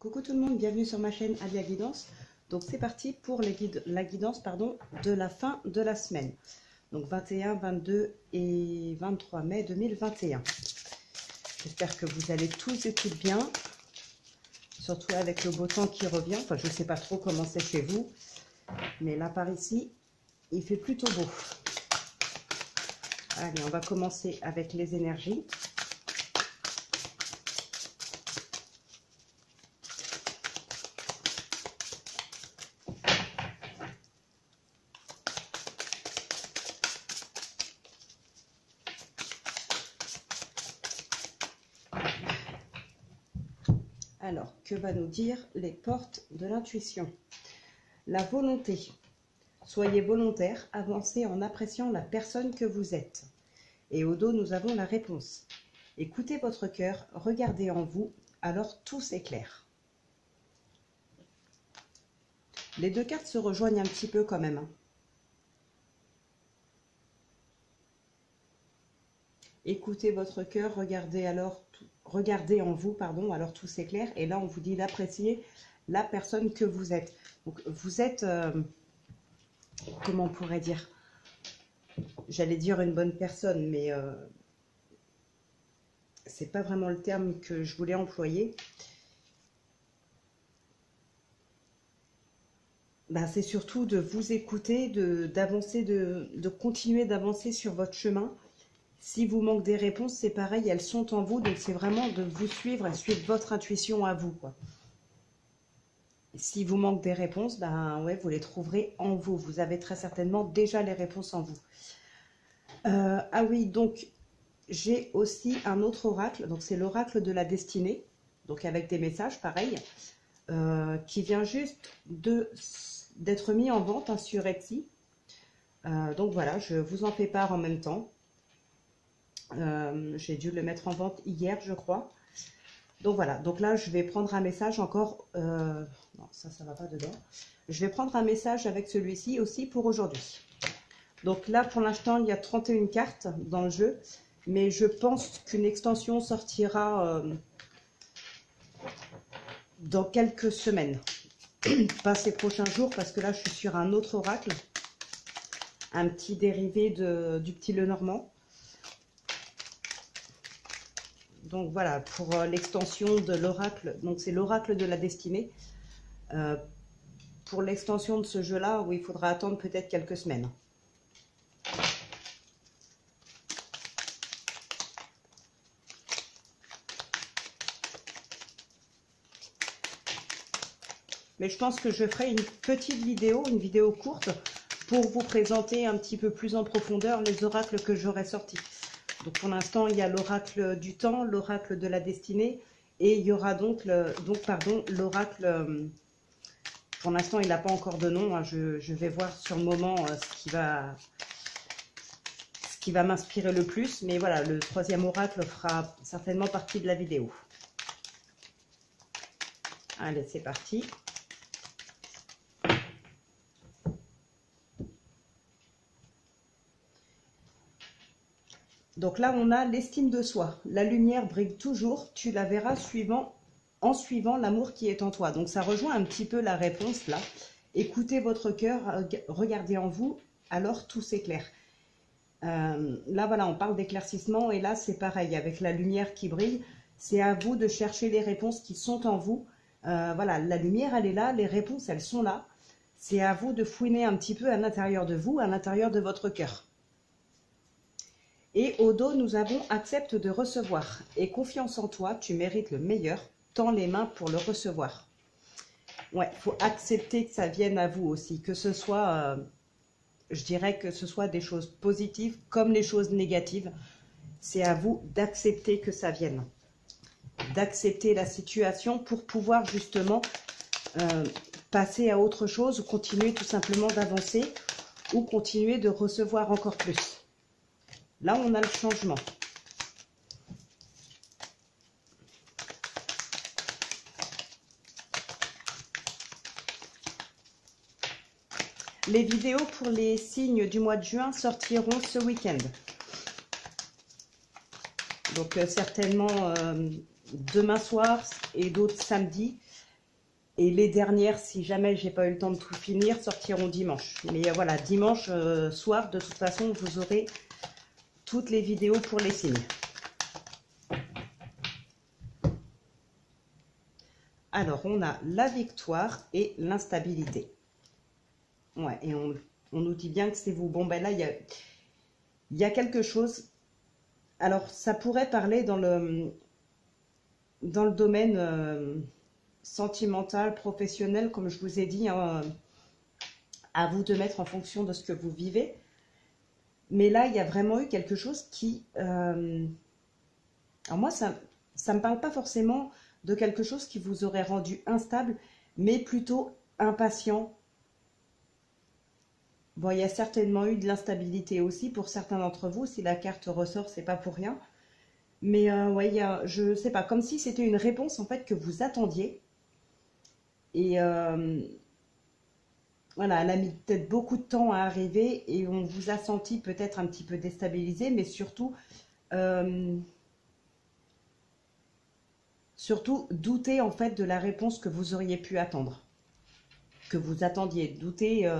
Coucou tout le monde, bienvenue sur ma chaîne Adia Guidance. Donc c'est parti pour la guidance de la fin de la semaine. Donc 21, 22 et 23 mai 2021. J'espère que vous allez tous et toutes bien. Surtout avec le beau temps qui revient. Enfin, je ne sais pas trop comment c'est chez vous. Mais là par ici, il fait plutôt beau. Allez, on va commencer avec les énergies. Alors, que va nous dire les portes de l'intuition? La volonté. Soyez volontaire, avancez en appréciant la personne que vous êtes. Et au dos, nous avons la réponse. Écoutez votre cœur, regardez en vous, alors tout s'éclaire. Les deux cartes se rejoignent un petit peu quand même. Écoutez votre cœur, regardez en vous, pardon, alors tout s'éclaire. Et là, on vous dit d'apprécier la personne que vous êtes. Donc, vous êtes, comment on pourrait dire? J'allais dire une bonne personne, mais c'est pas vraiment le terme que je voulais employer. Ben, c'est surtout de vous écouter, d'avancer, de continuer d'avancer sur votre chemin. Si vous manquez des réponses, c'est pareil, elles sont en vous, donc c'est vraiment de vous suivre et suivre votre intuition à vous, quoi. Si vous manquez des réponses, ben ouais, vous les trouverez en vous. Vous avez très certainement déjà les réponses en vous. Ah oui, donc j'ai aussi un autre oracle, donc c'est l'oracle de la destinée, donc avec des messages pareil, qui vient juste d'être mis en vente hein, sur Etsy. Donc voilà, je vous en fais part en même temps. J'ai dû le mettre en vente hier, je crois. Donc voilà, donc là, je vais prendre un message encore. Non, ça va pas dedans. Je vais prendre un message avec celui-ci aussi pour aujourd'hui. Donc là, pour l'instant, il y a 31 cartes dans le jeu. Mais je pense qu'une extension sortira dans quelques semaines. Pas ces prochains jours, parce que là, je suis sur un autre oracle. Un petit dérivé du petit Lenormand. Donc voilà, pour l'extension de l'oracle, donc c'est l'oracle de la destinée. Pour l'extension de ce jeu-là, oui, il faudra attendre peut-être quelques semaines. Mais je pense que je ferai une petite vidéo, une vidéo courte, pour vous présenter un petit peu plus en profondeur les oracles que j'aurai sortis. Donc pour l'instant, il y a l'oracle du temps, l'oracle de la destinée, et il y aura donc l'oracle, pour l'instant il n'a pas encore de nom, hein, je vais voir sur le moment ce qui va m'inspirer le plus, mais voilà, le troisième oracle fera certainement partie de la vidéo. Allez, c'est parti. Donc là, on a l'estime de soi. La lumière brille toujours, tu la verras en suivant l'amour qui est en toi. Donc ça rejoint un petit peu la réponse là. Écoutez votre cœur, regardez en vous, alors tout s'éclaire. Là, voilà, on parle d'éclaircissement et là, c'est pareil. Avec la lumière qui brille, c'est à vous de chercher les réponses qui sont en vous. Voilà, la lumière, elle est là, les réponses, elles sont là. C'est à vous de fouiner un petit peu à l'intérieur de vous, à l'intérieur de votre cœur. Et au dos, nous avons « Accepte de recevoir » et « Confiance en toi, tu mérites le meilleur, tends les mains pour le recevoir ». Ouais, il faut accepter que ça vienne à vous aussi, que ce soit, je dirais que ce soit des choses positives comme les choses négatives. C'est à vous d'accepter que ça vienne, d'accepter la situation pour pouvoir justement passer à autre chose ou continuer tout simplement d'avancer ou continuer de recevoir encore plus. Là, on a le changement. Les vidéos pour les signes du mois de juin sortiront ce week-end. Donc, certainement demain soir et d'autres samedi. Et les dernières, si jamais j'ai pas eu le temps de tout finir, sortiront dimanche. Mais voilà, dimanche soir, de toute façon, vous aurez toutes les vidéos pour les signes. Alors, on a la victoire et l'instabilité. Ouais, et on nous dit bien que c'est vous. Bon, ben là, il y a quelque chose. Alors, ça pourrait parler dans le domaine sentimental, professionnel, comme je vous ai dit, hein, à vous de mettre en fonction de ce que vous vivez. Mais là, il y a vraiment eu quelque chose qui... alors moi, ça ne me parle pas forcément de quelque chose qui vous aurait rendu instable, mais plutôt impatient. Bon, il y a certainement eu de l'instabilité aussi pour certains d'entre vous. Si la carte ressort, c'est pas pour rien. Mais ouais, je sais pas, comme si c'était une réponse en fait que vous attendiez. Et voilà, elle a mis peut-être beaucoup de temps à arriver et on vous a senti peut-être un petit peu déstabilisé, mais surtout douter en fait de la réponse que vous auriez pu attendre, que vous attendiez. Douter,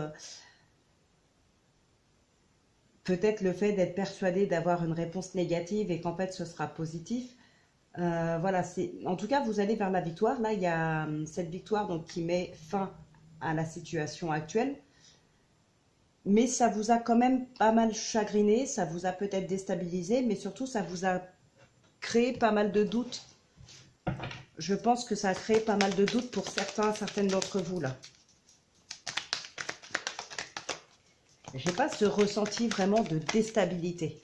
peut-être le fait d'être persuadé d'avoir une réponse négative et qu'en fait ce sera positif. Voilà, en tout cas, vous allez vers la victoire. Là, il y a cette victoire donc, qui met fin à la situation actuelle. Mais ça vous a quand même pas mal chagriné, ça vous a peut-être déstabilisé, mais surtout, ça vous a créé pas mal de doutes. Je pense que ça a créé pas mal de doutes pour certaines d'entre vous, là. J'ai pas ce ressenti vraiment de déstabilité.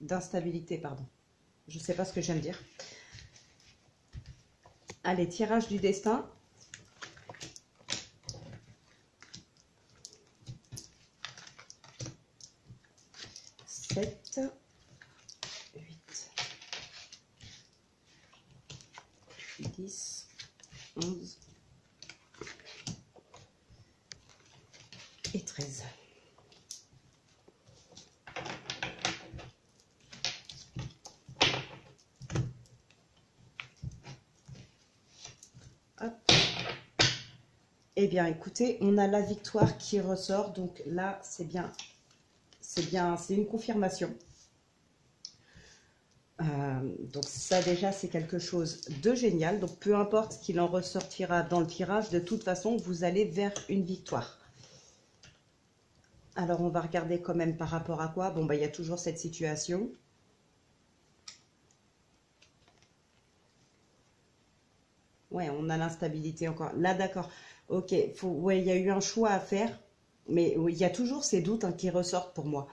D'instabilité, pardon. Je ne sais pas ce que je viens de dire. Allez, tirage du destin. Sept, 8, 10, 11 et 13. Eh bien, écoutez, on a la victoire qui ressort. Donc là, c'est une confirmation. Donc ça, déjà, c'est quelque chose de génial. Donc, peu importe ce qu'il en ressortira dans le tirage, de toute façon, vous allez vers une victoire. Alors, on va regarder quand même par rapport à quoi. Bon, bah, il y a toujours cette situation. Ouais, on a l'instabilité encore. Là, d'accord. Ok, ouais, il y a eu un choix à faire, mais il y a toujours ces doutes hein, qui ressortent pour moi.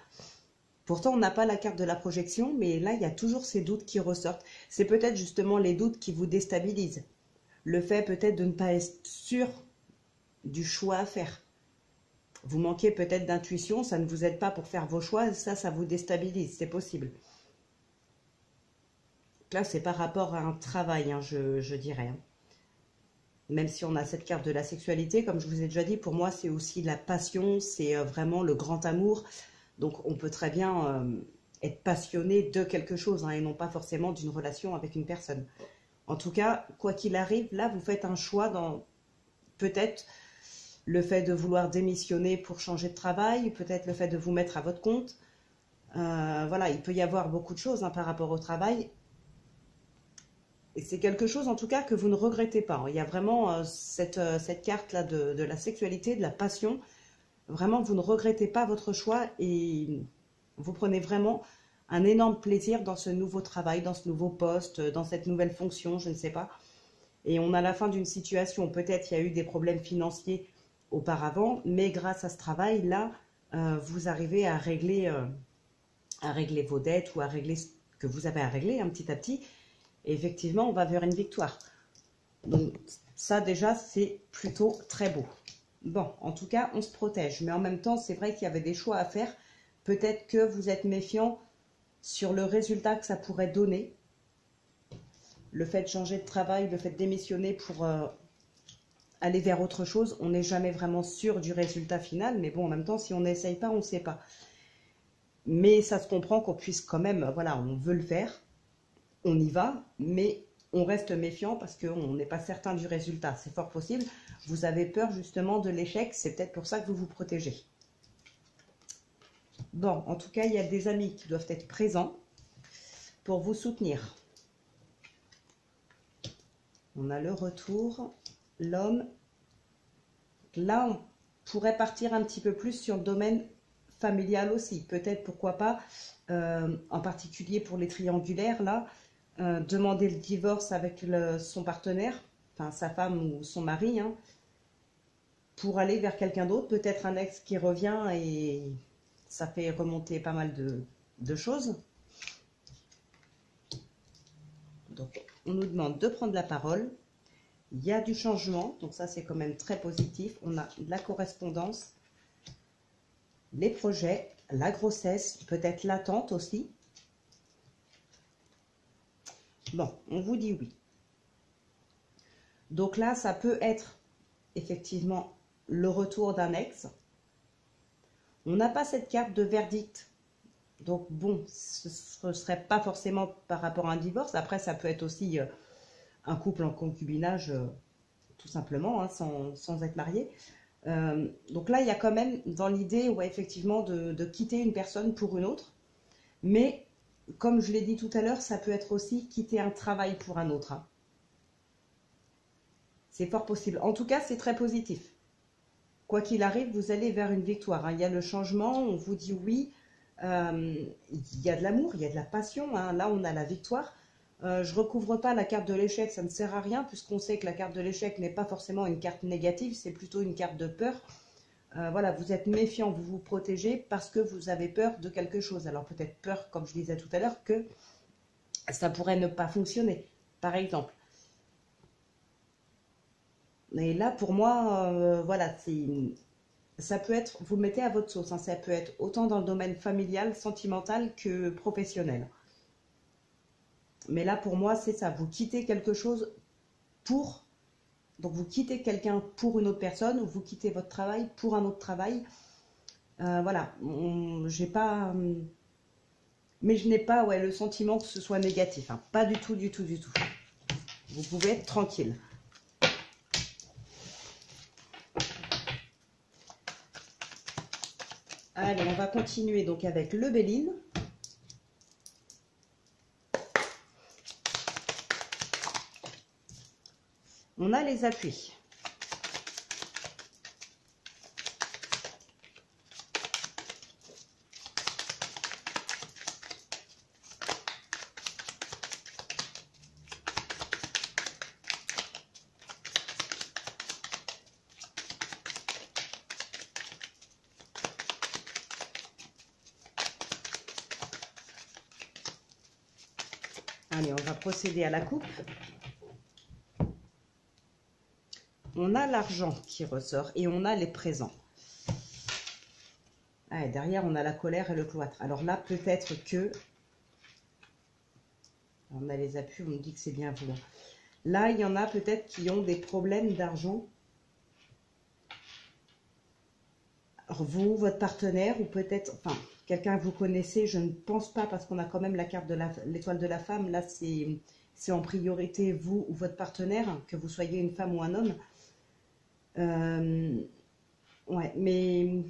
Pourtant, on n'a pas la carte de la projection, mais là, il y a toujours ces doutes qui ressortent. C'est peut-être justement les doutes qui vous déstabilisent. Le fait peut-être de ne pas être sûr du choix à faire. Vous manquez peut-être d'intuition, ça ne vous aide pas pour faire vos choix, ça vous déstabilise, c'est possible. Là, c'est par rapport à un travail, hein, je dirais. Hein. Même si on a cette carte de la sexualité, comme je vous ai déjà dit, pour moi, c'est aussi la passion, c'est vraiment le grand amour. Donc, on peut très bien être passionné de quelque chose, hein, et non pas forcément d'une relation avec une personne. En tout cas, quoi qu'il arrive, là, vous faites un choix dans peut-être le fait de vouloir démissionner pour changer de travail, peut-être le fait de vous mettre à votre compte. Voilà, il peut y avoir beaucoup de choses hein, par rapport au travail. Et c'est quelque chose, en tout cas, que vous ne regrettez pas. Il y a vraiment cette carte-là de la sexualité, de la passion. Vraiment, vous ne regrettez pas votre choix et vous prenez vraiment un énorme plaisir dans ce nouveau travail, dans ce nouveau poste, dans cette nouvelle fonction, je ne sais pas. Et on a la fin d'une situation. Peut-être il y a eu des problèmes financiers auparavant, mais grâce à ce travail-là, vous arrivez à régler vos dettes ou à régler ce que vous avez à régler hein, petit à petit. Et effectivement, on va vers une victoire. Donc ça déjà, c'est plutôt très beau. Bon, en tout cas, on se protège. Mais en même temps, c'est vrai qu'il y avait des choix à faire. Peut-être que vous êtes méfiant sur le résultat que ça pourrait donner. Le fait de changer de travail, le fait de démissionner pour aller vers autre chose, on n'est jamais vraiment sûr du résultat final. Mais bon, en même temps, si on n'essaye pas, on ne sait pas. Mais ça se comprend qu'on puisse quand même, voilà, on veut le faire. on y va, mais on reste méfiant parce qu'on n'est pas certain du résultat. C'est fort possible. Vous avez peur justement de l'échec, c'est peut-être pour ça que vous vous protégez. Bon, en tout cas, il y a des amis qui doivent être présents pour vous soutenir. On a le retour, l'homme. Là, on pourrait partir un petit peu plus sur le domaine familial aussi. Peut-être, pourquoi pas, en particulier pour les triangulaires, là, demander le divorce avec son partenaire, enfin sa femme ou son mari, hein, pour aller vers quelqu'un d'autre. Peut-être un ex qui revient et ça fait remonter pas mal de choses. Donc, on nous demande de prendre la parole. Il y a du changement, donc ça c'est quand même très positif. On a de la correspondance, les projets, la grossesse, peut-être l'attente aussi. Bon, on vous dit oui. Donc là, ça peut être effectivement le retour d'un ex. On n'a pas cette carte de verdict. Donc bon, ce ne serait pas forcément par rapport à un divorce. Après, ça peut être aussi un couple en concubinage, tout simplement, hein, sans être marié. Donc là, il y a quand même dans l'idée, ouais, effectivement, de quitter une personne pour une autre. Mais, comme je l'ai dit tout à l'heure, ça peut être aussi quitter un travail pour un autre. Hein. C'est fort possible. En tout cas, c'est très positif. Quoi qu'il arrive, vous allez vers une victoire. Hein. Il y a le changement, on vous dit oui. Il y a de l'amour, il y a de la passion. Hein. Là, on a la victoire. Je ne recouvre pas la carte de l'échec, ça ne sert à rien, puisqu'on sait que la carte de l'échec n'est pas forcément une carte négative, c'est plutôt une carte de peur. Voilà, vous êtes méfiant, vous vous protégez parce que vous avez peur de quelque chose. Alors peut-être peur, comme je disais tout à l'heure, que ça pourrait ne pas fonctionner, par exemple. Et là, pour moi, voilà, ça peut être, vous le mettez à votre sauce, hein, ça peut être autant dans le domaine familial, sentimental que professionnel. Mais là, pour moi, c'est ça. Vous quittez quelque chose pour... Donc, vous quittez quelqu'un pour une autre personne ou vous quittez votre travail pour un autre travail. Voilà. J'ai pas... Mais je n'ai pas le sentiment que ce soit négatif. Hein. Pas du tout, du tout, du tout. Vous pouvez être tranquille. Allez, on va continuer donc avec le Béline. On a les appuis. Allez, on va procéder à la coupe. On a l'argent qui ressort et on a les présents. Ah, et derrière, on a la colère et le cloître. Alors là, peut-être que... On a les appuis, on nous dit que c'est bien vous. Là, il y en a peut-être qui ont des problèmes d'argent. Vous, votre partenaire, ou peut-être... Enfin, quelqu'un que vous connaissez, je ne pense pas, parce qu'on a quand même la carte de l'étoile de la femme. Là, c'est en priorité vous ou votre partenaire, que vous soyez une femme ou un homme. Ouais, mais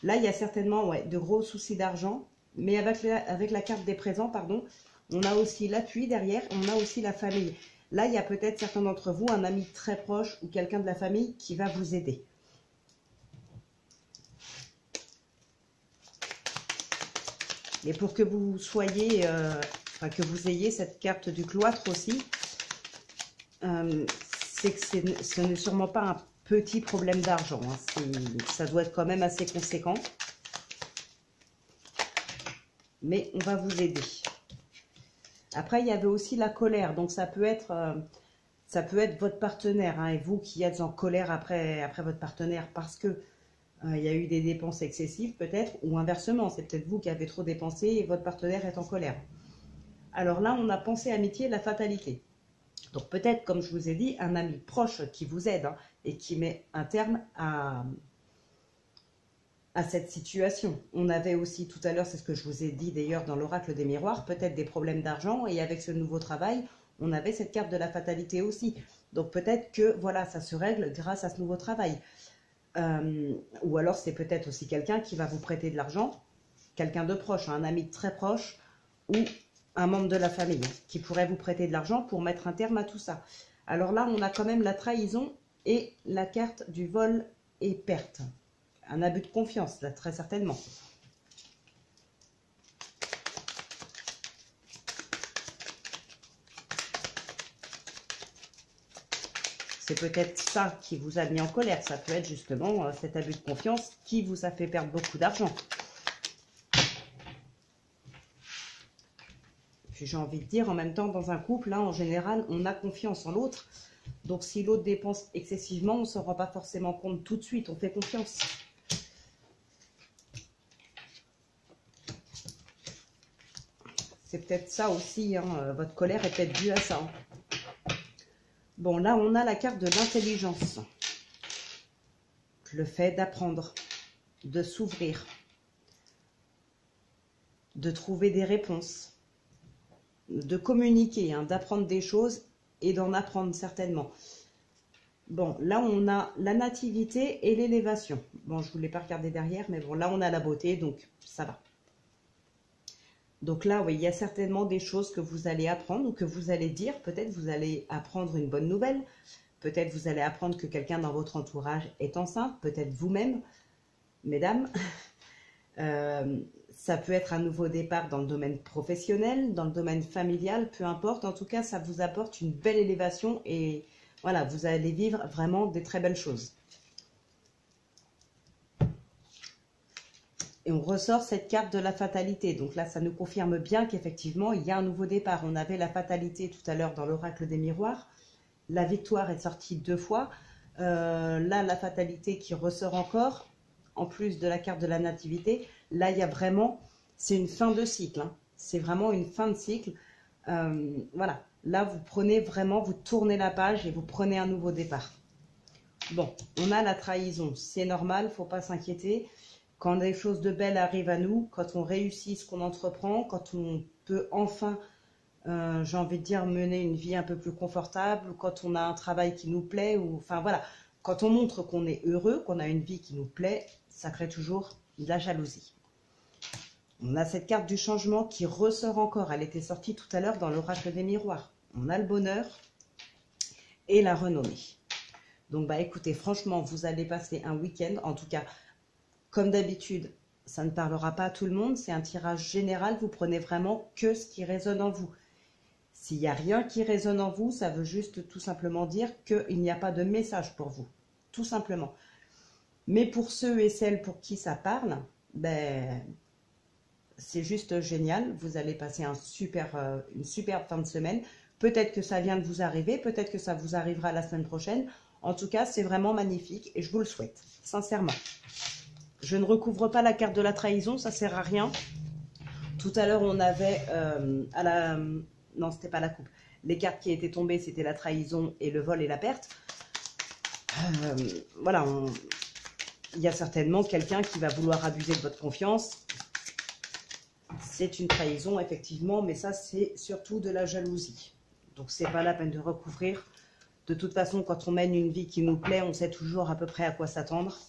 là, il y a certainement de gros soucis d'argent. Mais avec la carte des présents, pardon, on a aussi l'appui derrière, on a aussi la famille. Là, il y a peut-être certains d'entre vous, un ami très proche ou quelqu'un de la famille qui va vous aider. Et pour que vous soyez, que vous ayez cette carte du cloître aussi, c'est que ce n'est sûrement pas un petit problème d'argent. Hein. Ça doit être quand même assez conséquent. Mais on va vous aider. Après, il y avait aussi la colère. Donc, ça peut être votre partenaire. Hein, et vous qui êtes en colère après votre partenaire parce que il y a eu des dépenses excessives peut-être. Ou inversement, c'est peut-être vous qui avez trop dépensé et votre partenaire est en colère. Alors là, on a pensé amitié, la fatalité. Donc peut-être, comme je vous ai dit, un ami proche qui vous aide et qui met un terme à à cette situation. On avait aussi tout à l'heure, c'est ce que je vous ai dit d'ailleurs dans l'oracle des miroirs, peut-être des problèmes d'argent, et avec ce nouveau travail, on avait cette carte de la fatalité aussi. Donc peut-être que voilà, ça se règle grâce à ce nouveau travail. Ou alors c'est peut-être aussi quelqu'un qui va vous prêter de l'argent, quelqu'un de proche, un ami très proche, ou un membre de la famille qui pourrait vous prêter de l'argent pour mettre un terme à tout ça. Alors là, on a quand même la trahison et la carte du vol et perte. Un abus de confiance, là, très certainement. C'est peut-être ça qui vous a mis en colère. Ça peut être justement cet abus de confiance qui vous a fait perdre beaucoup d'argent. Puis j'ai envie de dire, en même temps, dans un couple, là, en général, on a confiance en l'autre. Donc si l'autre dépense excessivement, on ne s'en rend pas forcément compte tout de suite. On fait confiance. C'est peut-être ça aussi, hein, votre colère est peut-être due à ça. Bon, là, on a la carte de l'intelligence. Le fait d'apprendre, de s'ouvrir, de trouver des réponses, de communiquer, hein, d'apprendre des choses et d'en apprendre certainement. Bon, là, on a la nativité et l'élévation. Bon, je ne voulais pas regarder derrière, mais bon, là, on a la beauté, donc ça va. Donc là, oui, il y a certainement des choses que vous allez apprendre ou que vous allez dire. Peut-être vous allez apprendre une bonne nouvelle. Peut-être vous allez apprendre que quelqu'un dans votre entourage est enceinte. Peut-être vous-même, mesdames. Ça peut être un nouveau départ dans le domaine professionnel, dans le domaine familial, peu importe. En tout cas, ça vous apporte une belle élévation et voilà, vous allez vivre vraiment des très belles choses. Et on ressort cette carte de la fatalité. Donc là, ça nous confirme bien qu'effectivement, il y a un nouveau départ. On avait la fatalité tout à l'heure dans l'oracle des miroirs. La victoire est sortie 2 fois. Là, la fatalité qui ressort encore, en plus de la carte de la nativité. Là, il y a vraiment, c'est une fin de cycle. Hein. C'est vraiment une fin de cycle. Voilà. Là, vous prenez vraiment, vous tournez la page et vous prenez un nouveau départ. Bon, on a la trahison. C'est normal, il ne faut pas s'inquiéter. Quand des choses de belles arrivent à nous, quand on réussit ce qu'on entreprend, quand on peut enfin, j'ai envie de dire, mener une vie un peu plus confortable, ou quand on a un travail qui nous plaît, ou enfin voilà, quand on montre qu'on est heureux, qu'on a une vie qui nous plaît, ça crée toujours de la jalousie. On a cette carte du changement qui ressort encore. Elle était sortie tout à l'heure dans l'oracle des miroirs. On a le bonheur et la renommée. Donc, bah écoutez, franchement, vous allez passer un week-end, en tout cas, comme d'habitude, ça ne parlera pas à tout le monde, c'est un tirage général, vous prenez vraiment que ce qui résonne en vous. S'il n'y a rien qui résonne en vous, ça veut juste tout simplement dire qu'il n'y a pas de message pour vous, tout simplement. Mais pour ceux et celles pour qui ça parle, ben, c'est juste génial, vous allez passer une superbe fin de semaine. Peut-être que ça vient de vous arriver, peut-être que ça vous arrivera la semaine prochaine. En tout cas, c'est vraiment magnifique et je vous le souhaite, sincèrement. Je ne recouvre pas la carte de la trahison, ça ne sert à rien. Tout à l'heure, on avait non, c'était pas la coupe. Les cartes qui étaient tombées, c'était la trahison et le vol et la perte. Voilà, il y a certainement quelqu'un qui va vouloir abuser de votre confiance. C'est une trahison, effectivement, mais ça, c'est surtout de la jalousie. Donc, c'est pas la peine de recouvrir. De toute façon, quand on mène une vie qui nous plaît, on sait toujours à peu près à quoi s'attendre.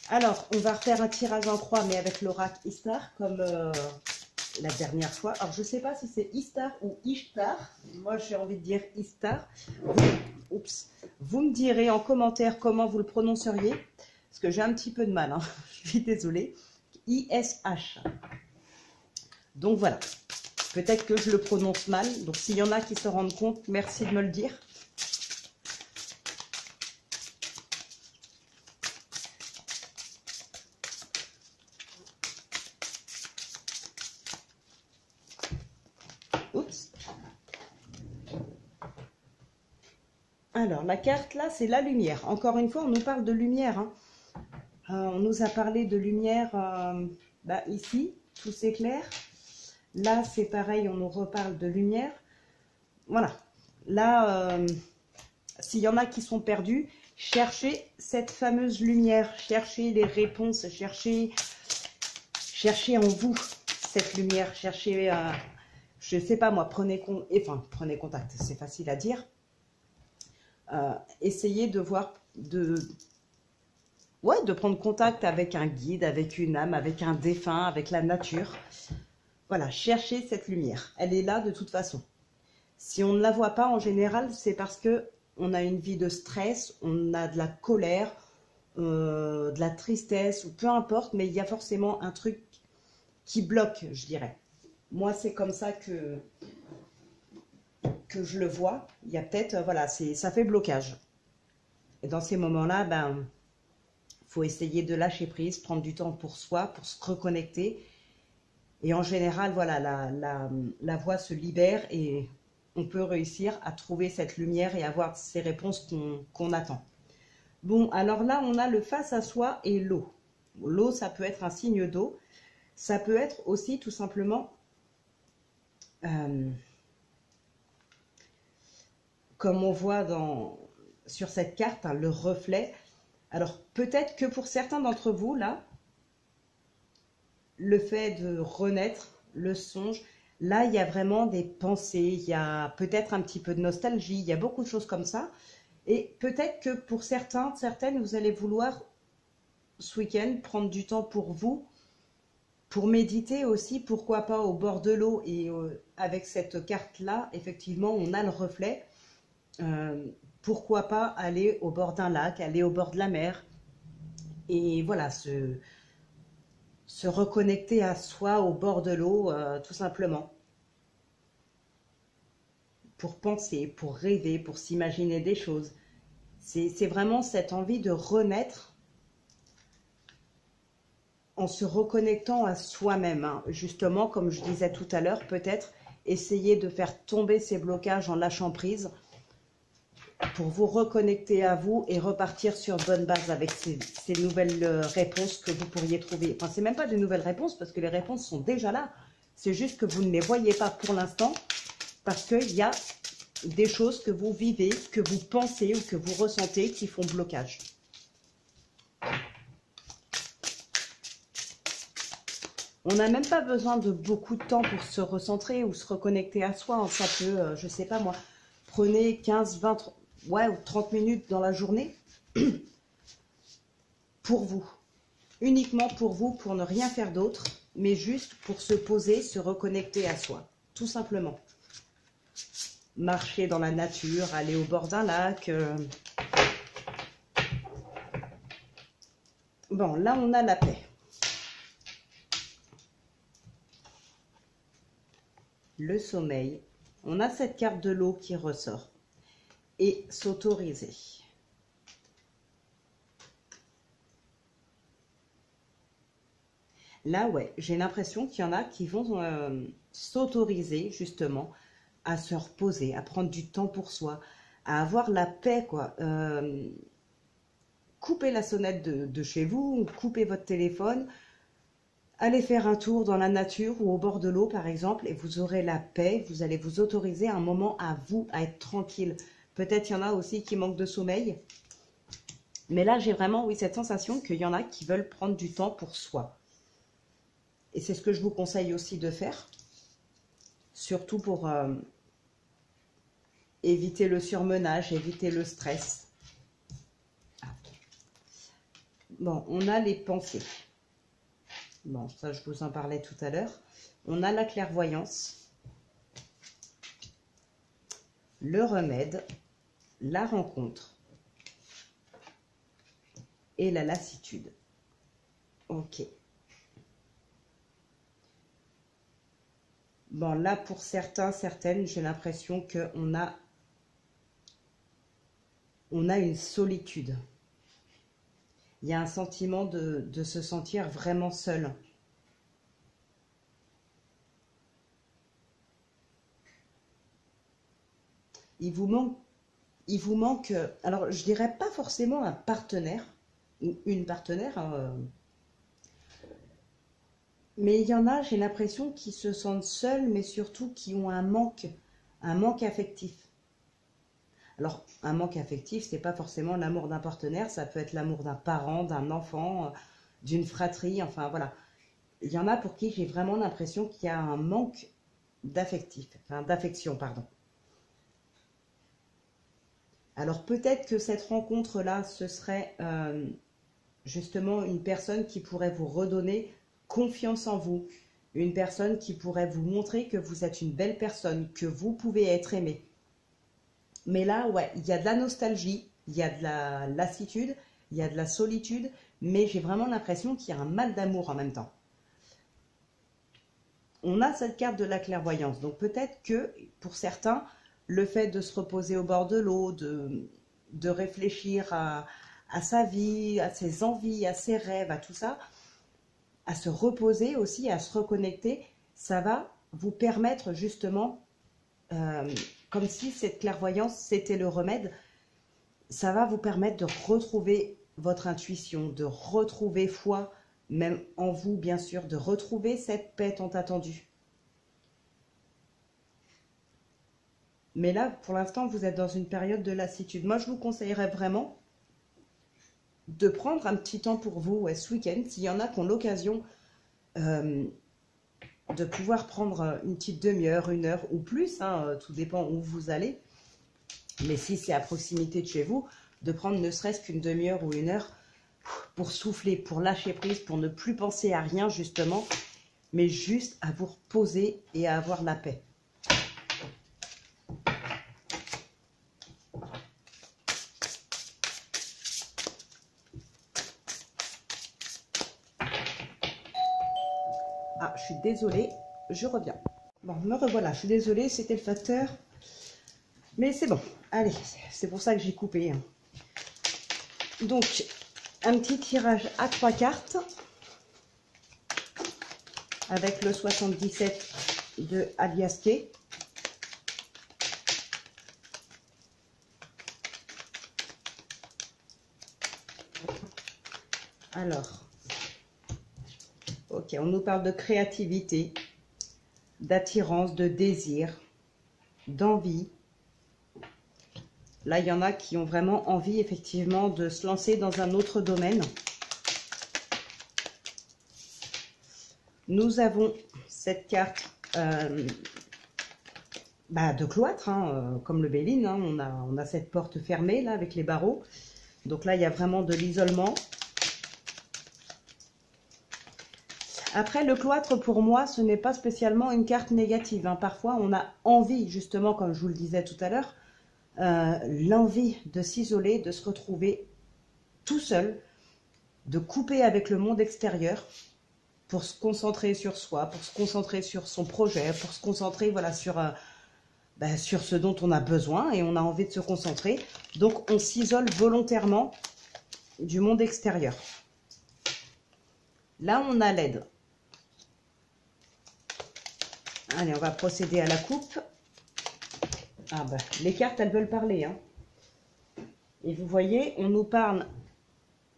Alors, on va refaire un tirage en croix, mais avec l'oracle Ishtar, comme la dernière fois. Alors, je ne sais pas si c'est Ishtar ou Ishtar. Moi, j'ai envie de dire Ishtar. Vous me direz en commentaire comment vous le prononceriez, parce que j'ai un petit peu de mal, hein. Je suis désolée. ISH. Donc, voilà. Peut-être que je le prononce mal. Donc, s'il y en a qui se rendent compte, merci de me le dire. Oups. Alors, la carte, là, c'est la lumière. Encore une fois, on nous parle de lumière. Hein. On nous a parlé de lumière ici, tout s'éclaire. Là, c'est pareil, on nous reparle de lumière. Voilà. Là, s'il y en a qui sont perdus, cherchez cette fameuse lumière, cherchez les réponses, cherchez en vous cette lumière, cherchez, je sais pas moi, prenez contact, c'est facile à dire. Essayez de voir, de prendre contact avec un guide, avec une âme, avec un défunt, avec la nature. Voilà, cherchez cette lumière. Elle est là de toute façon. Si on ne la voit pas, en général, c'est parce que on a une vie de stress, on a de la colère, de la tristesse, ou peu importe, mais il y a forcément un truc qui bloque, je dirais. Moi, c'est comme ça que je le vois. Il y a peut-être, voilà, ça fait blocage. Et dans ces moments-là, ben, faut essayer de lâcher prise, prendre du temps pour soi, pour se reconnecter. Et en général, voilà, la voie se libère et on peut réussir à trouver cette lumière et avoir ces réponses qu'on attend. Bon, alors là, on a le face à soi et l'eau. L'eau, ça peut être un signe d'eau. Ça peut être aussi tout simplement, comme on voit sur cette carte, hein, le reflet. Alors, peut-être que pour certains d'entre vous, là, le fait de renaître, le songe, là, il y a vraiment des pensées, il y a peut-être un petit peu de nostalgie, il y a beaucoup de choses comme ça. Et peut-être que pour certaines, vous allez vouloir, ce week-end, prendre du temps pour vous, pour méditer aussi, pourquoi pas au bord de l'eau. Et avec cette carte-là, effectivement, on a le reflet. Pourquoi pas aller au bord d'un lac, aller au bord de la mer. Et voilà, se reconnecter à soi au bord de l'eau, tout simplement. Pour penser, pour rêver, pour s'imaginer des choses. C'est vraiment cette envie de renaître en se reconnectant à soi-même. Hein. Justement, comme je disais tout à l'heure, peut-être essayer de faire tomber ces blocages en lâchant prise pour vous reconnecter à vous et repartir sur bonne base avec ces nouvelles réponses que vous pourriez trouver. Enfin, c'est même pas de nouvelles réponses parce que les réponses sont déjà là. C'est juste que vous ne les voyez pas pour l'instant parce qu'il y a des choses que vous vivez, que vous pensez ou que vous ressentez qui font blocage. On n'a même pas besoin de beaucoup de temps pour se recentrer ou se reconnecter à soi. Ça peut, je sais pas moi, prenez 15, 20, ouais, ou 30 minutes dans la journée pour vous. Uniquement pour vous, pour ne rien faire d'autre, mais juste pour se poser, se reconnecter à soi. Tout simplement. Marcher dans la nature, aller au bord d'un lac. Bon, là, on a la paix. Le sommeil. On a cette carte de l'eau qui ressort. Et s'autoriser. Là, ouais, j'ai l'impression qu'il y en a qui vont s'autoriser justement à se reposer, à prendre du temps pour soi, à avoir la paix, quoi. Coupez la sonnette de chez vous, coupez votre téléphone, allez faire un tour dans la nature ou au bord de l'eau, par exemple, et vous aurez la paix, vous allez vous autoriser un moment à vous, à être tranquille. Peut-être il y en a aussi qui manquent de sommeil. Mais là, j'ai vraiment, oui, cette sensation qu'il y en a qui veulent prendre du temps pour soi. Et c'est ce que je vous conseille aussi de faire. Surtout pour éviter le surmenage, éviter le stress. Bon, on a les pensées. Bon, ça, je vous en parlais tout à l'heure. On a la clairvoyance. Le remède. La rencontre. Et la lassitude. Ok. Bon, là, pour certaines, j'ai l'impression qu'on a une solitude. Il y a un sentiment de se sentir vraiment seul. Il vous manque, alors je dirais pas forcément un partenaire, ou une partenaire, hein, mais il y en a, j'ai l'impression, qui se sentent seuls, mais surtout qui ont un manque affectif. Alors, un manque affectif, c'est pas forcément l'amour d'un partenaire, ça peut être l'amour d'un parent, d'un enfant, d'une fratrie, enfin voilà. Il y en a pour qui j'ai vraiment l'impression qu'il y a un manque d'affectif, enfin d'affection, pardon. Alors peut-être que cette rencontre-là, ce serait justement une personne qui pourrait vous redonner confiance en vous, une personne qui pourrait vous montrer que vous êtes une belle personne, que vous pouvez être aimé. Mais là, ouais, il y a de la nostalgie, il y a de la lassitude, il y a de la solitude, mais j'ai vraiment l'impression qu'il y a un mal d'amour en même temps. On a cette carte de la clairvoyance, donc peut-être que pour certains, le fait de se reposer au bord de l'eau, de réfléchir à sa vie, à ses envies, à ses rêves, à tout ça, à se reposer aussi, à se reconnecter, ça va vous permettre justement, comme si cette clairvoyance c'était le remède, ça va vous permettre de retrouver votre intuition, de retrouver foi, même en vous bien sûr, de retrouver cette paix tant attendue. Mais là, pour l'instant, vous êtes dans une période de lassitude. Moi, je vous conseillerais vraiment de prendre un petit temps pour vous ce week-end, s'il y en a qui ont l'occasion de pouvoir prendre une petite demi-heure, une heure ou plus, hein, tout dépend où vous allez. Mais si c'est à proximité de chez vous, de prendre ne serait-ce qu'une demi-heure ou une heure pour souffler, pour lâcher prise, pour ne plus penser à rien justement, mais juste à vous reposer et à avoir la paix. Ah, je suis désolée, je reviens. Bon, me revoilà, je suis désolée, c'était le facteur. Mais c'est bon, allez, c'est pour ça que j'ai coupé. Donc, un petit tirage à 3 cartes avec le 77 de Alias Kay. Alors, ok, on nous parle de créativité, d'attirance, de désir, d'envie. Là, il y en a qui ont vraiment envie, effectivement, de se lancer dans un autre domaine. Nous avons cette carte de cloître, hein, comme le Béline. Hein, on a cette porte fermée, là, avec les barreaux. Donc là, il y a vraiment de l'isolement. Après, le cloître, pour moi, ce n'est pas spécialement une carte négative. Hein. Parfois, on a envie, justement, comme je vous le disais tout à l'heure, l'envie de s'isoler, de se retrouver tout seul, de couper avec le monde extérieur pour se concentrer sur soi, pour se concentrer sur son projet, pour se concentrer voilà, sur ce dont on a besoin et on a envie de se concentrer. Donc, on s'isole volontairement du monde extérieur. Là, on a l'aide. Allez, on va procéder à la coupe. Ah ben, les cartes, elles veulent parler. Hein. Et vous voyez, on nous parle,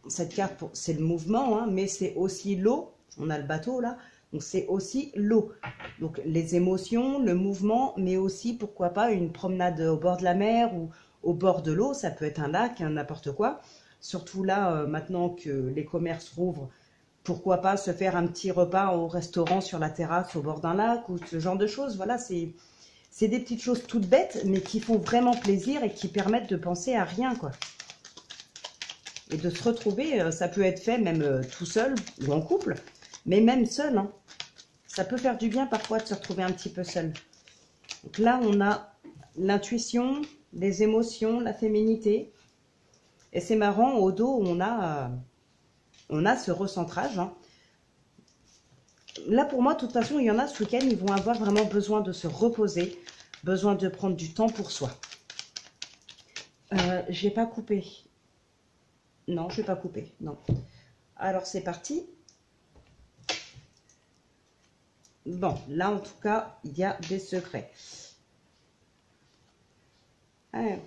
cette carte, c'est le mouvement, hein, mais c'est aussi l'eau. On a le bateau là, donc c'est aussi l'eau. Donc les émotions, le mouvement, mais aussi, pourquoi pas, une promenade au bord de la mer ou au bord de l'eau. Ça peut être un lac, n'importe quoi. Surtout là, maintenant que les commerces rouvrent, pourquoi pas se faire un petit repas au restaurant sur la terrasse au bord d'un lac ou ce genre de choses. Voilà, c'est des petites choses toutes bêtes, mais qui font vraiment plaisir et qui permettent de penser à rien, quoi. Et de se retrouver, ça peut être fait même tout seul ou en couple, mais même seul. Hein. Ça peut faire du bien parfois de se retrouver un petit peu seul. Donc là, on a l'intuition, les émotions, la féminité. Et c'est marrant, au dos, on a ce recentrage. Hein. Là, pour moi, de toute façon, il y en a ce week-end, ils vont avoir vraiment besoin de se reposer, besoin de prendre du temps pour soi. J'ai pas coupé. Non, je vais pas couper. Non. Alors, c'est parti. Bon, là, en tout cas, il y a des secrets. Alors,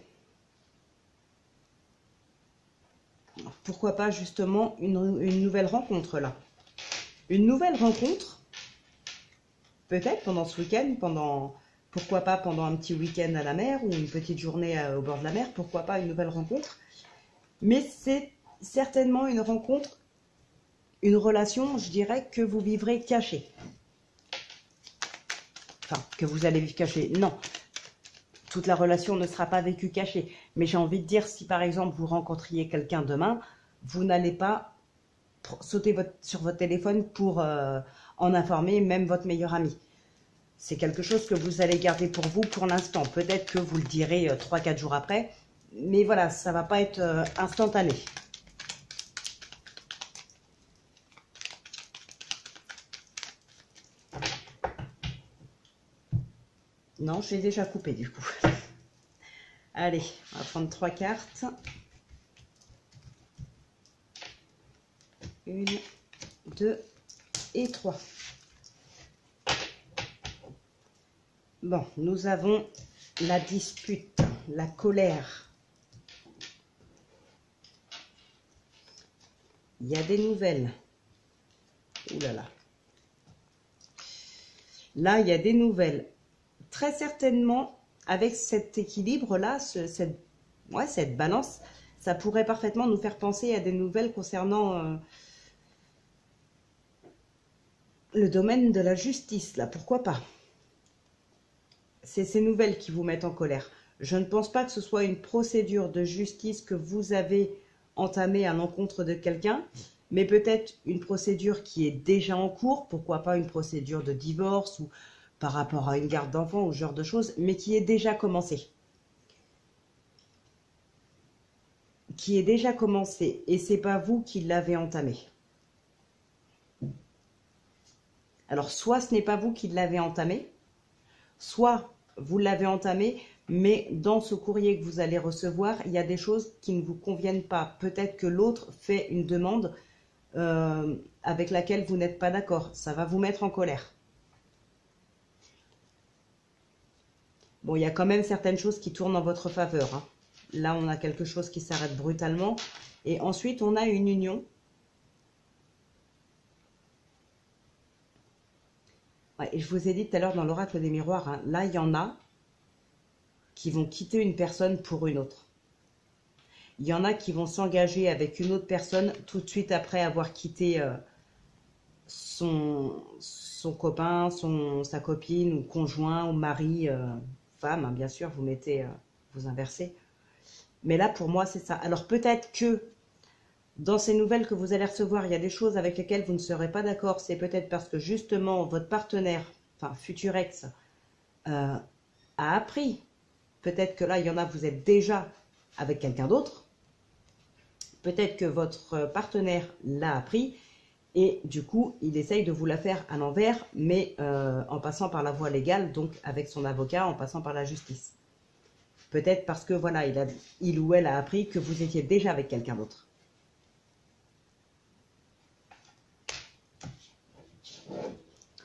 pourquoi pas, justement, une nouvelle rencontre, là. Une nouvelle rencontre, peut-être pendant ce week-end, pendant Pourquoi pas pendant un petit week-end à la mer ou une petite journée au bord de la mer, pourquoi pas une nouvelle rencontre. Mais c'est certainement une rencontre, une relation, je dirais, que vous vivrez cachée. Enfin, que vous allez vivre caché. Non, toute la relation ne sera pas vécue cachée. Mais j'ai envie de dire, si par exemple vous rencontriez quelqu'un demain, vous n'allez pas sauter sur votre téléphone pour en informer même votre meilleur ami. C'est quelque chose que vous allez garder pour vous pour l'instant. Peut-être que vous le direz 3-4 jours après. Mais voilà, ça ne va pas être instantané. Non, j'ai déjà coupé du coup. Allez, on va prendre 3 cartes. 1, 2 et 3. Bon, nous avons la dispute, la colère. Il y a des nouvelles. Ouh là là. Là, il y a des nouvelles. Très certainement, avec cet équilibre-là, cette balance, ça pourrait parfaitement nous faire penser à des nouvelles concernant le domaine de la justice. Là, pourquoi pas? C'est ces nouvelles qui vous mettent en colère. Je ne pense pas que ce soit une procédure de justice que vous avez entamée à l'encontre de quelqu'un, mais peut-être une procédure qui est déjà en cours, pourquoi pas une procédure de divorce ou par rapport à une garde d'enfants ou ce genre de choses, mais qui est déjà commencée. Qui est déjà commencée, et c'est pas vous qui l'avez entamée. Alors, soit ce n'est pas vous qui l'avez entamée, soit vous l'avez entamé, mais dans ce courrier que vous allez recevoir, il y a des choses qui ne vous conviennent pas. Peut-être que l'autre fait une demande avec laquelle vous n'êtes pas d'accord. Ça va vous mettre en colère. Bon, il y a quand même certaines choses qui tournent en votre faveur, hein. Là, on a quelque chose qui s'arrête brutalement. Et ensuite, on a une union. Ouais, et je vous ai dit tout à l'heure dans l'oracle des miroirs, hein, là, il y en a qui vont quitter une personne pour une autre. Il y en a qui vont s'engager avec une autre personne tout de suite après avoir quitté son copain, sa copine ou conjoint ou mari, femme, hein, bien sûr, vous mettez, vous inversez. Mais là, pour moi, c'est ça. Alors peut-être que dans ces nouvelles que vous allez recevoir, il y a des choses avec lesquelles vous ne serez pas d'accord. C'est peut-être parce que justement, votre partenaire, enfin futur ex, a appris. Peut-être que là, il y en a, vous êtes déjà avec quelqu'un d'autre. Peut-être que votre partenaire l'a appris et du coup, il essaye de vous la faire à l'envers, mais en passant par la voie légale, donc avec son avocat, en passant par la justice. Peut-être parce que voilà, il ou elle a appris que vous étiez déjà avec quelqu'un d'autre.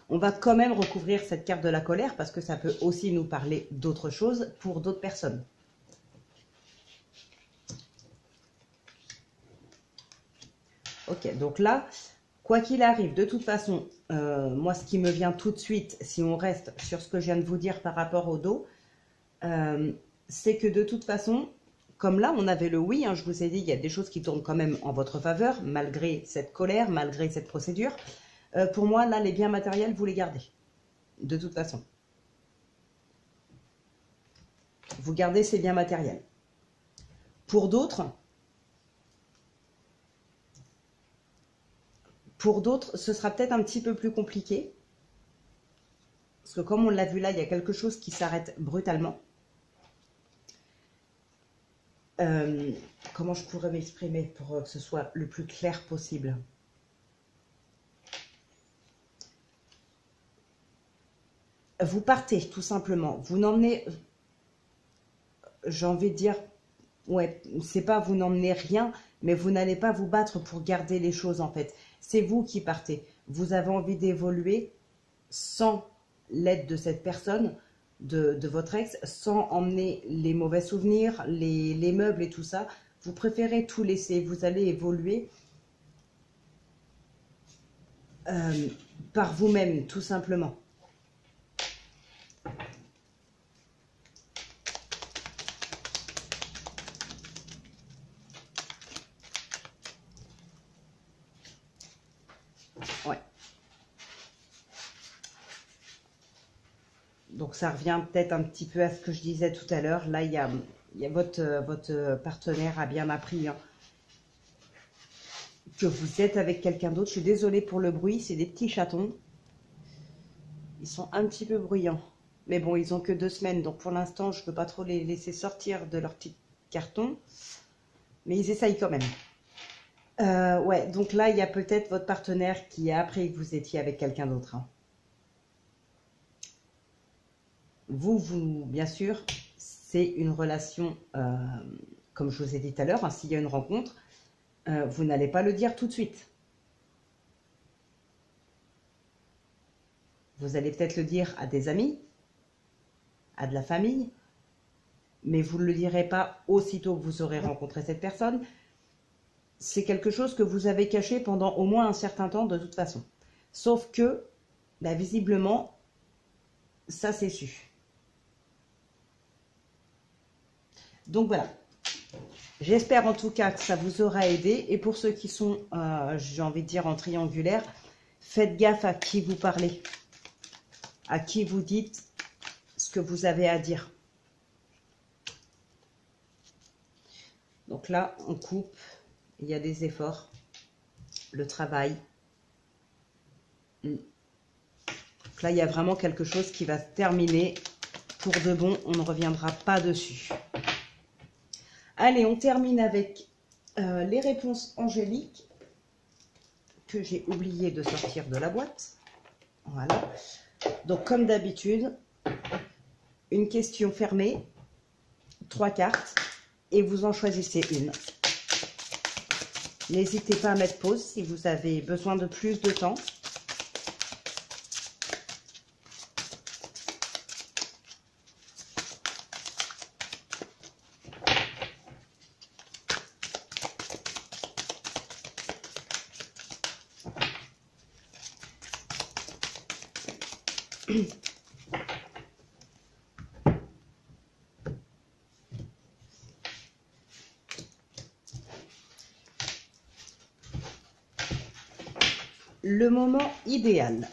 On va quand même recouvrir cette carte de la colère parce que ça peut aussi nous parler d'autres choses pour d'autres personnes. Ok, donc là, quoi qu'il arrive, de toute façon, moi ce qui me vient tout de suite, si on reste sur ce que je viens de vous dire par rapport au dos, c'est que de toute façon, comme là on avait le oui, hein, je vous ai dit, il y a des choses qui tournent quand même en votre faveur, malgré cette colère, malgré cette procédure. Pour moi, là, les biens matériels, vous les gardez. De toute façon. Vous gardez ces biens matériels. Pour d'autres, ce sera peut-être un petit peu plus compliqué. Parce que comme on l'a vu là, il y a quelque chose qui s'arrête brutalement. Comment je pourrais m'exprimer pour que ce soit le plus clair possible ? Vous partez, tout simplement. Vous n'emmenez, j'ai envie de dire, ouais, c'est pas vous n'emmenez rien, mais vous n'allez pas vous battre pour garder les choses, en fait. C'est vous qui partez. Vous avez envie d'évoluer sans l'aide de cette personne, de votre ex, sans emmener les mauvais souvenirs, les meubles et tout ça. Vous préférez tout laisser. Vous allez évoluer par vous-même, tout simplement. Donc ça revient peut-être un petit peu à ce que je disais tout à l'heure. Là, il y a votre partenaire a bien appris hein, que vous êtes avec quelqu'un d'autre. Je suis désolée pour le bruit, c'est des petits chatons. Ils sont un petit peu bruyants. Mais bon, ils ont que 2 semaines, donc pour l'instant, je ne peux pas trop les laisser sortir de leur petit carton. Mais ils essayent quand même. Ouais, donc là, il y a peut-être votre partenaire qui a appris que vous étiez avec quelqu'un d'autre. Hein. Vous, bien sûr, c'est une relation, comme je vous ai dit tout à l'heure, hein, s'il y a une rencontre, vous n'allez pas le dire tout de suite. Vous allez peut-être le dire à des amis, à de la famille, mais vous ne le direz pas aussitôt que vous aurez rencontré cette personne. C'est quelque chose que vous avez caché pendant au moins un certain temps de toute façon. Sauf que, bah, visiblement, ça s'est su. Donc voilà. J'espère en tout cas que ça vous aura aidé. Et pour ceux qui sont, j'ai envie de dire, en triangulaire, faites gaffe à qui vous parlez, à qui vous dites ce que vous avez à dire. Donc là, on coupe. Il y a des efforts, le travail. Donc là, il y a vraiment quelque chose qui va se terminer pour de bon. On ne reviendra pas dessus. Allez, on termine avec les réponses angéliques que j'ai oublié de sortir de la boîte. Voilà. Donc, comme d'habitude, une question fermée, 3 cartes, et vous en choisissez une. N'hésitez pas à mettre pause si vous avez besoin de plus de temps. Le moment idéal.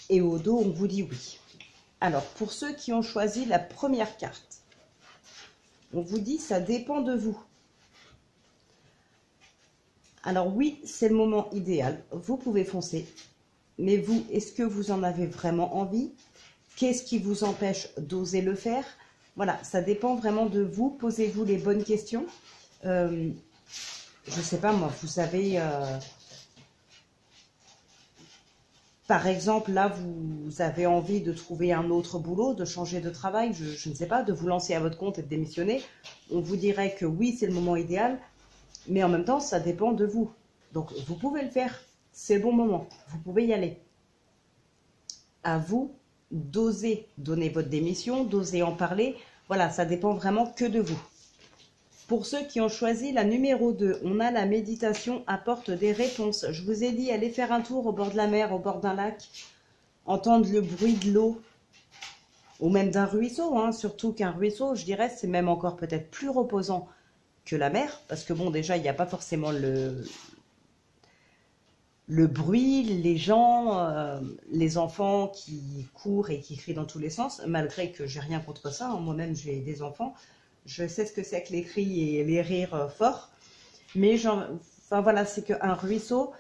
Et au dos, on vous dit oui. Alors, pour ceux qui ont choisi la première carte, on vous dit ça dépend de vous. Alors oui, c'est le moment idéal. Vous pouvez foncer. Mais vous, est-ce que vous en avez vraiment envie? Qu'est-ce qui vous empêche d'oser le faire? Voilà, ça dépend vraiment de vous. Posez-vous les bonnes questions. Je ne sais pas, moi, vous savez... Par exemple, là, vous avez envie de trouver un autre boulot, de changer de travail, je ne sais pas, de vous lancer à votre compte et de démissionner. On vous dirait que oui, c'est le moment idéal, mais en même temps, ça dépend de vous. Donc, vous pouvez le faire, c'est le bon moment, vous pouvez y aller. À vous d'oser donner votre démission, d'oser en parler. Voilà, ça dépend vraiment que de vous. Pour ceux qui ont choisi la numéro 2, on a la méditation apporte des réponses. Je vous ai dit, allez faire un tour au bord de la mer, au bord d'un lac, entendre le bruit de l'eau, ou même d'un ruisseau, hein, surtout qu'un ruisseau, je dirais, c'est même encore peut-être plus reposant que la mer, parce que bon, déjà, il n'y a pas forcément le bruit, les gens, les enfants qui courent et qui crient dans tous les sens, malgré que j'ai rien contre ça, hein, moi-même j'ai des enfants. Je sais ce que c'est que les cris et les rires forts. Mais enfin voilà, c'est qu'un ruisseau,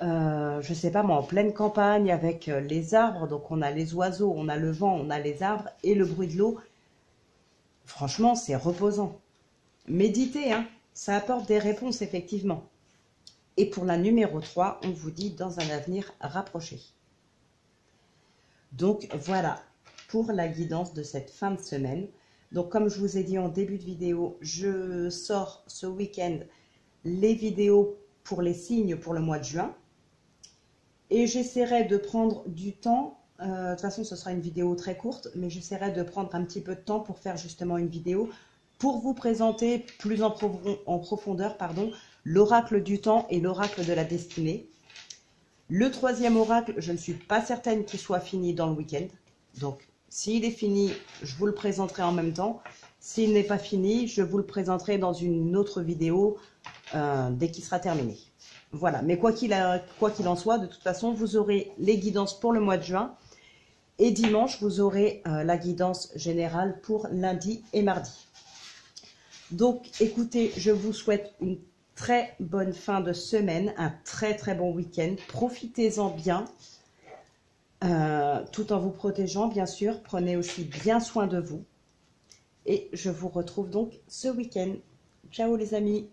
je sais pas moi, en pleine campagne avec les arbres. Donc on a les oiseaux, on a le vent, on a les arbres et le bruit de l'eau. Franchement, c'est reposant. Méditez, hein, ça apporte des réponses effectivement. Et pour la numéro 3, on vous dit dans un avenir rapproché. Donc voilà pour la guidance de cette fin de semaine. Donc, comme je vous ai dit en début de vidéo, je sors ce week-end les vidéos pour les signes pour le mois de juin. Et j'essaierai de prendre du temps. De toute façon, ce sera une vidéo très courte, mais j'essaierai de prendre un petit peu de temps pour faire justement une vidéo pour vous présenter plus en profondeur, l'oracle du temps et l'oracle de la destinée. Le troisième oracle, je ne suis pas certaine qu'il soit fini dans le week-end. Donc, s'il est fini, je vous le présenterai en même temps. S'il n'est pas fini, je vous le présenterai dans une autre vidéo dès qu'il sera terminé. Voilà, mais quoi qu'il en soit, de toute façon, vous aurez les guidances pour le mois de juin. Et dimanche, vous aurez la guidance générale pour lundi et mardi. Donc, écoutez, je vous souhaite une très bonne fin de semaine, un très très bon week-end. Profitez-en bien, tout en vous protégeant, bien sûr. Prenez aussi bien soin de vous. Et je vous retrouve donc ce week-end. Ciao les amis!